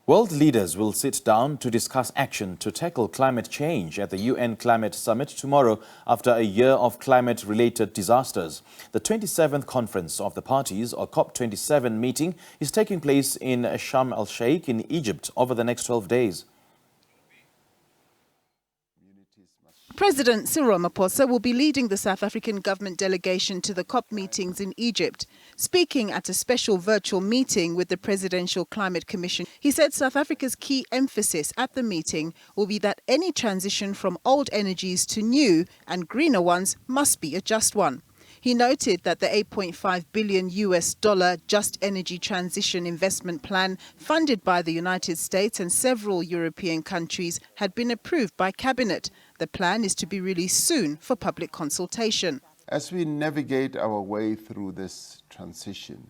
World leaders will sit down to discuss action to tackle climate change at the UN Climate Summit tomorrow after a year of climate-related disasters. The 27th Conference of the Parties, or COP27 meeting, is taking place in Sharm el-Sheikh in Egypt over the next 12 days. President Cyril Ramaphosa will be leading the South African government delegation to the COP meetings in Egypt. Speaking at a special virtual meeting with the Presidential Climate Commission, he said South Africa's key emphasis at the meeting will be that any transition from old energies to new and greener ones must be a just one. He noted that the $8.5 billion Just Energy Transition Investment Plan, funded by the United States and several European countries, had been approved by Cabinet. The plan is to be released soon for public consultation. As we navigate our way through this transition,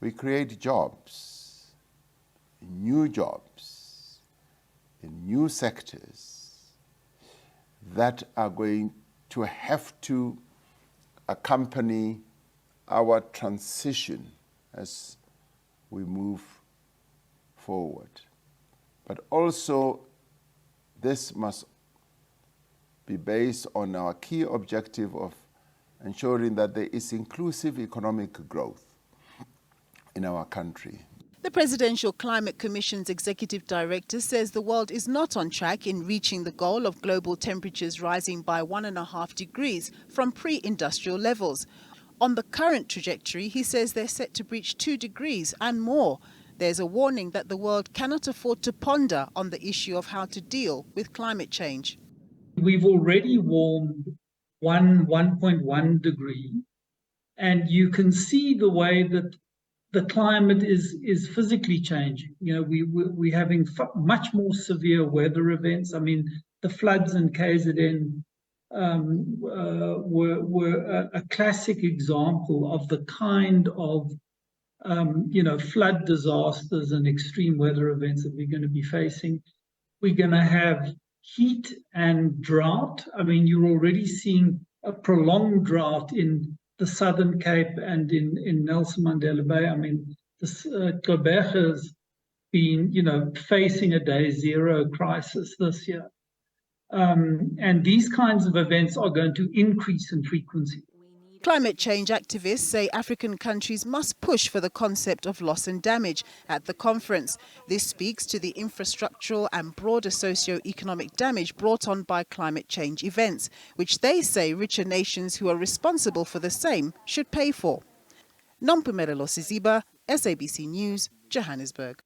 we create jobs in new sectors that are going to have to accompany our transition as we move forward. But also, this must be based on our key objective of ensuring that there is inclusive economic growth in our country. The Presidential Climate Commission's executive director says the world is not on track in reaching the goal of global temperatures rising by 1.5 degrees from pre-industrial levels. On the current trajectory, he says they're set to breach 2 degrees and more. There's a warning that the world cannot afford to ponder on the issue of how to deal with climate change. We've already warmed 1.1 degree, and you can see the way that the climate is physically changing. You know, we're having much more severe weather events. I mean, the floods in KZN were a classic example of the kind of flood disasters and extreme weather events that we're going to be facing. We're going to have heat and drought. I mean, you're already seeing a prolonged drought in the Southern Cape and in Nelson Mandela Bay. I mean, Joburg has been, facing a day zero crisis this year. And these kinds of events are going to increase in frequency. Climate change activists say African countries must push for the concept of loss and damage at the conference. This speaks to the infrastructural and broader socio-economic damage brought on by climate change events, which they say richer nations who are responsible for the same should pay for. Nompumelelo Siziba, SABC News, Johannesburg.